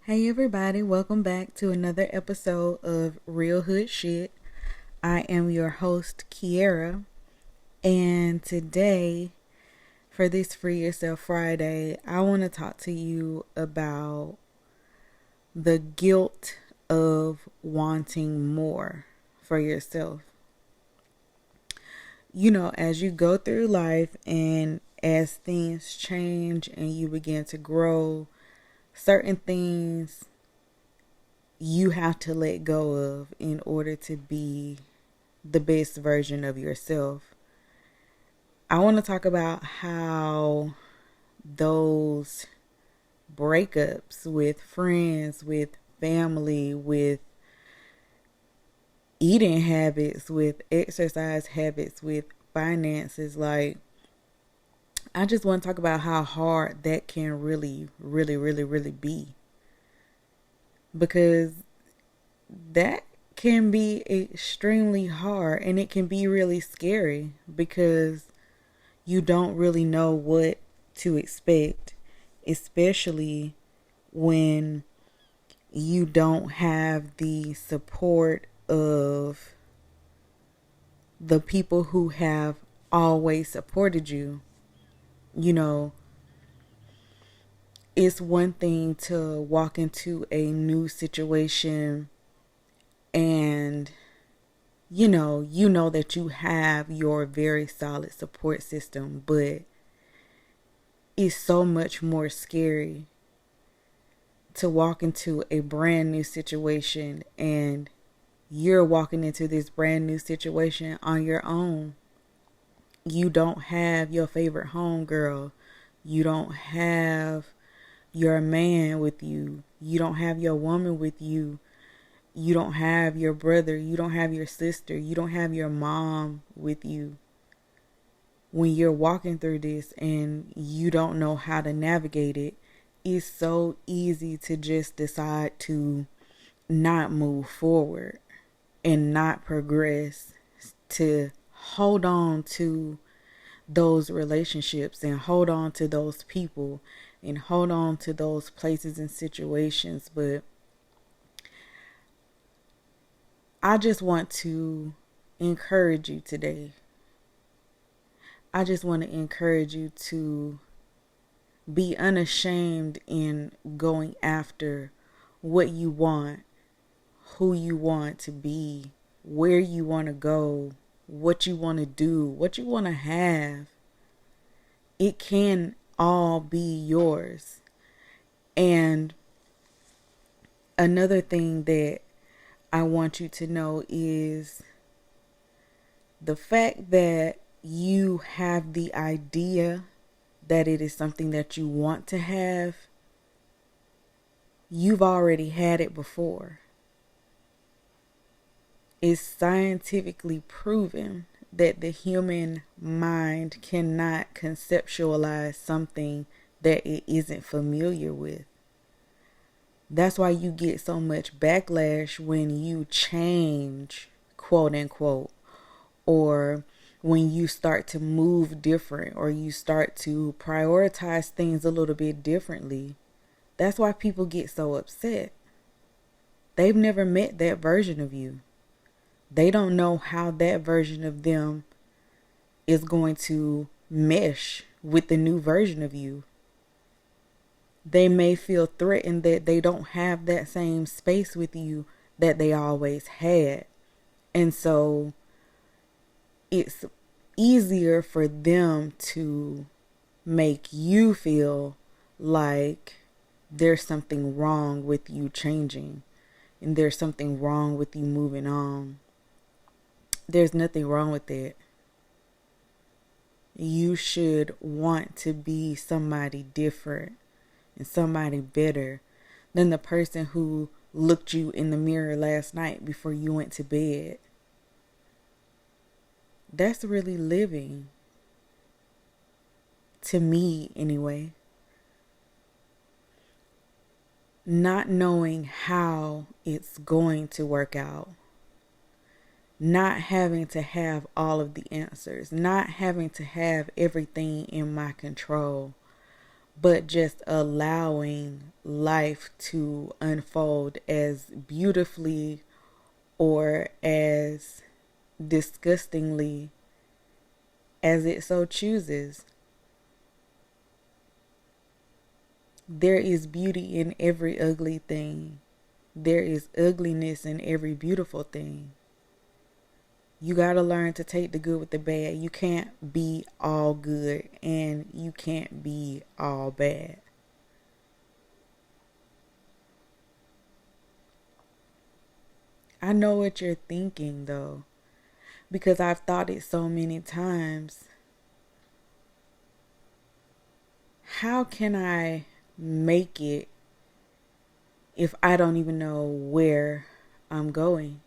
Hey everybody, welcome back to another episode of Real Hood Shit. I am your host, Kiera, and today, for this Free Yourself Friday, I want to talk to you about the guilt of wanting more for yourself. As you go through life and as things change and you begin to grow, certain things you have to let go of in order to be the best version of yourself. I want to talk about how those breakups with friends, with family, with eating habits, with exercise habits, with finances, I just want to talk about how hard that can really be. Because that can be extremely hard and it can be really scary because you don't really know what to expect, especially when you don't have the support of the people who have always supported you. You know, it's one thing to walk into a new situation and you know that you have your very solid support system, but it's so much more scary to walk into a brand new situation and you're walking into this brand new situation on your own. You don't have your favorite homegirl. You don't have your man with you. You don't have your woman with you. You don't have your brother. You don't have your sister. You don't have your mom with you. When you're walking through this and you don't know how to navigate it, it's so easy to just decide to not move forward and not progress, to hold on to those relationships and hold on to those people and hold on to those places and situations. But I just want to encourage you today. I just want to encourage you to be unashamed in going after what you want, who you want to be, where you want to go, what you want to do, what you want to have. It can all be yours. And another thing that I want you to know is the fact that you have the idea that it is something that you want to have. You've already had it before. It's scientifically proven that the human mind cannot conceptualize something that it isn't familiar with. That's why you get so much backlash when you change, quote unquote, or when you start to move different or you start to prioritize things a little bit differently. That's why people get so upset. They've never met that version of you. They don't know how that version of them is going to mesh with the new version of you. They may feel threatened that they don't have that same space with you that they always had. And so it's easier for them to make you feel like there's something wrong with you changing and there's something wrong with you moving on. There's nothing wrong with that. You should want to be somebody different and somebody better than the person who looked you in the mirror last night before you went to bed. That's really living. To me, anyway. Not knowing how it's going to work out. Not having to have all of the answers. Not having to have everything in my control. but just allowing life to unfold as beautifully or as disgustingly as it so chooses. There is beauty in every ugly thing. There is ugliness in every beautiful thing. You got to learn to take the good with the bad. You can't be all good and you can't be all bad. I know what you're thinking though, because I've thought it so many times. How can I make it if I don't even know where I'm going?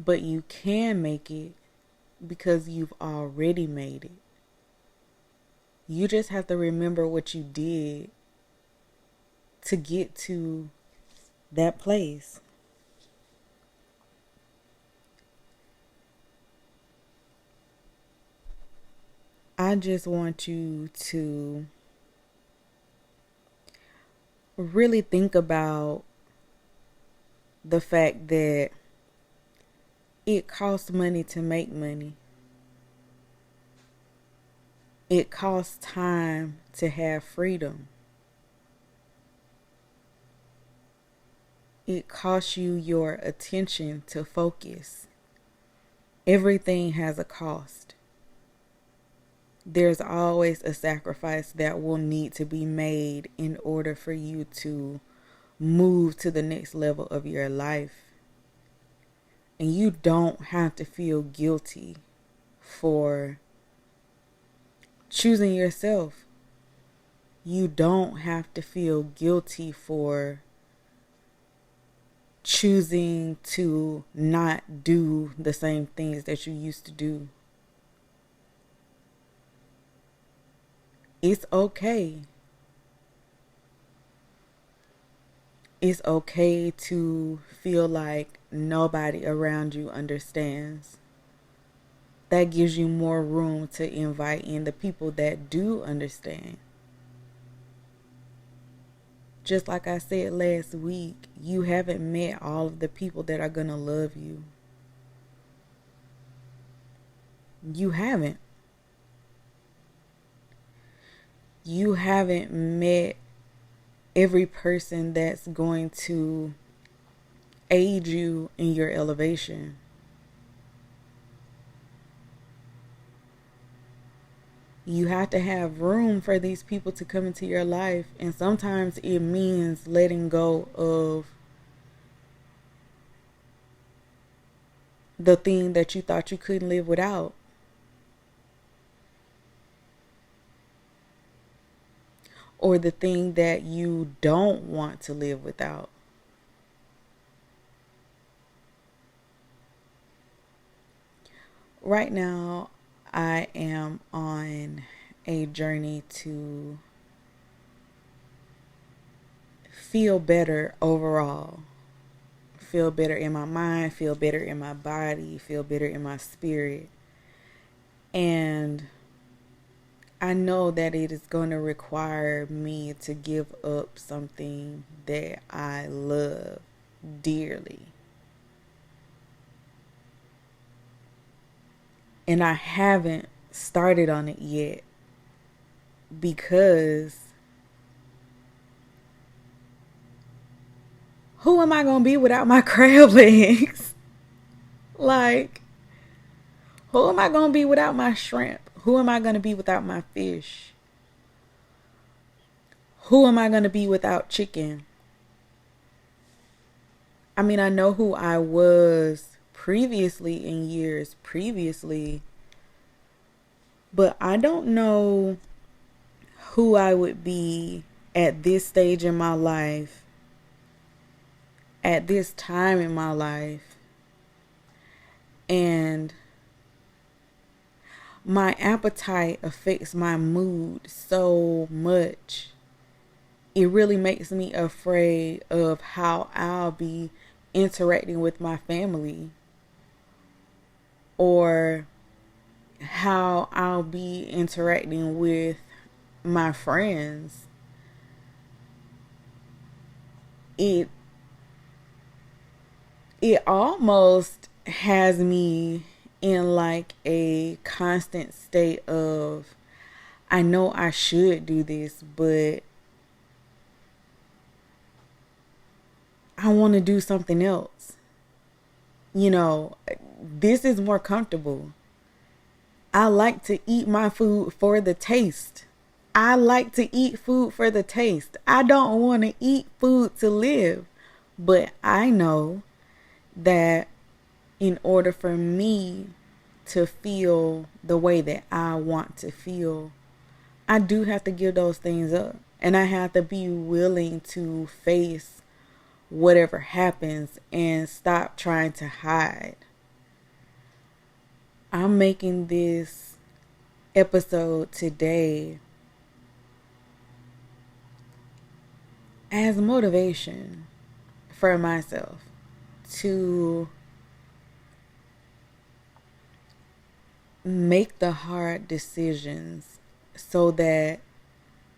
But you can make it because you've already made it. You just have to remember what you did to get to that place. I just want you to really think about the fact that it costs money to make money. It costs time to have freedom. It costs you your attention to focus. Everything has a cost. There's always a sacrifice that will need to be made in order for you to move to the next level of your life. And you don't have to feel guilty for choosing yourself. You don't have to feel guilty for choosing to not do the same things that you used to do. It's okay. It's okay to feel like nobody around you understands. That gives you more room to invite in the people that do understand. Just like I said last week, you haven't met all of the people that are going to love you. You haven't. You haven't met every person that's going to aid you in your elevation. You have to have room for these people to come into your life, and sometimes it means letting go of the thing that you thought you couldn't live without. Or the thing that you don't want to live without. Right now, I am on a journey to feel better overall. Feel better in my mind, feel better in my body, feel better in my spirit. And I know that it is going to require me to give up something that I love dearly. And I haven't started on it yet because who am I going to be without my crab legs? Like, who am I going to be without my shrimp? Who am I going to be without my fish? Who am I going to be without chicken? I mean, I know who I was previously in years previously, but I don't know who I would be at this stage in my life, at this time in my life. And my appetite affects my mood so much. It really makes me afraid of how I'll be interacting with my family, or how I'll be interacting with my friends, it it almost has me in like a constant state of, I know I should do this, but I want to do something else. You know, this is more comfortable. I like to eat my food for the taste. I like to eat food for the taste. I don't want to eat food to live. But I know that in order for me to feel the way that I want to feel, I do have to give those things up. And I have to be willing to face whatever happens and stop trying to hide. I'm making this episode today as motivation for myself to make the hard decisions so that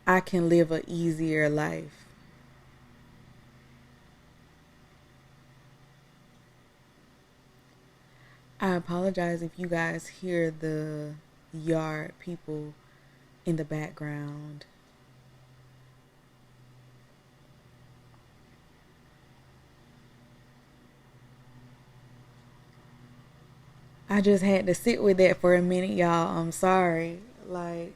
I can live an easier life. I apologize if you guys hear the yard people in the background. I just had to sit with that for a minute, y'all. I'm sorry. Like,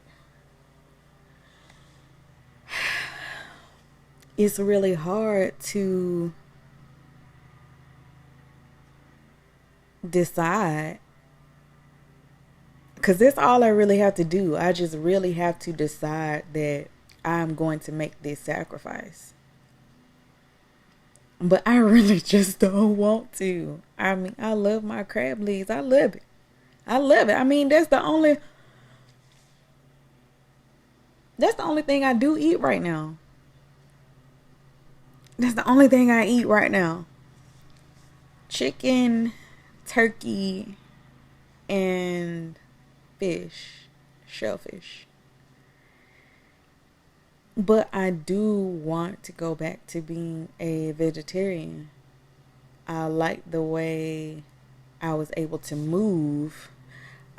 it's really hard to decide, because that's all I really have to do. I just really have to decide that I'm going to make this sacrifice. But I really just don't want to. I mean, I love my crab legs. I love it. I love it. I mean, that's the only thing I do eat right now. That's the only thing I eat right now. Chicken, turkey, and fish, shellfish. But I do want to go back to being a vegetarian. I like the way I was able to move.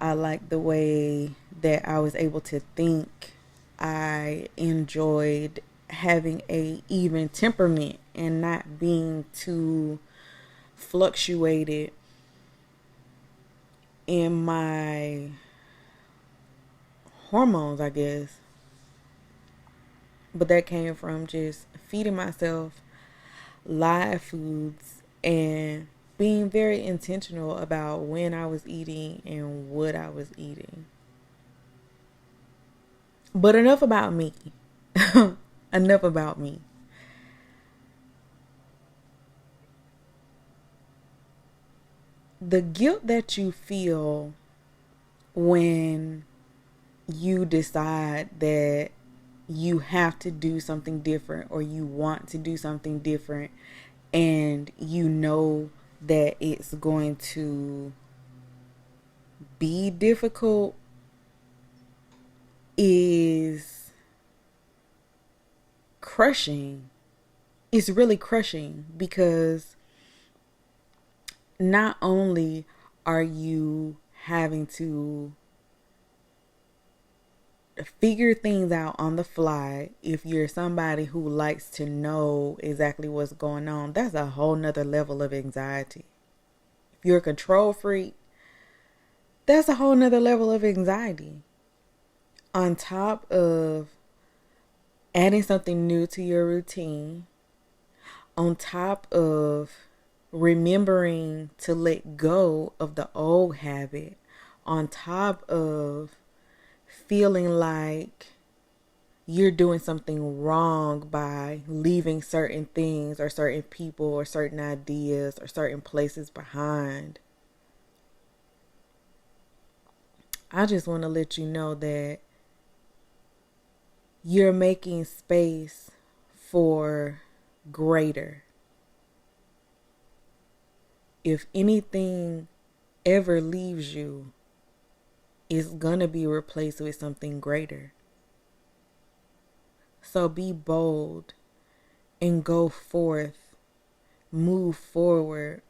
I like the way that I was able to think. I enjoyed having a even temperament and not being too fluctuated in my hormones, I guess. But that came from just feeding myself live foods and being very intentional about when I was eating and what I was eating. But enough about me. Enough about me. The guilt that you feel when you decide that you have to do something different or you want to do something different and you know that it's going to be difficult is crushing. It's really crushing because not only are you having to figure things out on the fly, if you're somebody who likes to know exactly what's going on, that's a whole nother level of anxiety. If you're a control freak, that's a whole nother level of anxiety. On top of adding something new to your routine, on top of remembering to let go of the old habit, on top of feeling like you're doing something wrong by leaving certain things or certain people or certain ideas or certain places behind. I just want to let you know that you're making space for greater. If anything ever leaves you, is going to be replaced with something greater. So be bold and go forth, move forward,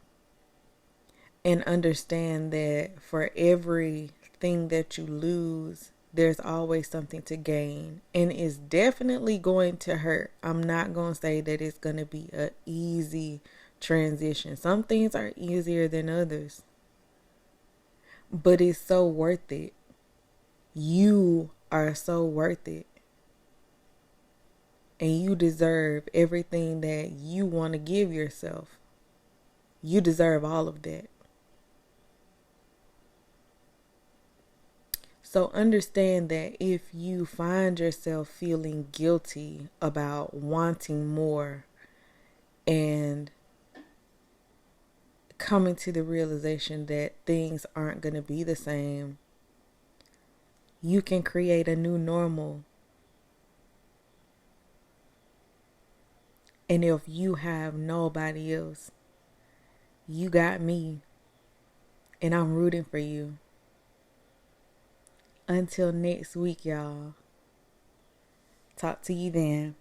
and understand that for everything that you lose, there's always something to gain. And it's definitely going to hurt. I'm not going to say that it's going to be an easy transition. Some things are easier than others, but it's so worth it. You are so worth it. And you deserve everything that you want to give yourself. You deserve all of that. So understand that if you find yourself feeling guilty about wanting more and coming to the realization that things aren't going to be the same, you can create a new normal. And if you have nobody else, you got me, and I'm rooting for you. Until next week, y'all. Talk to you then.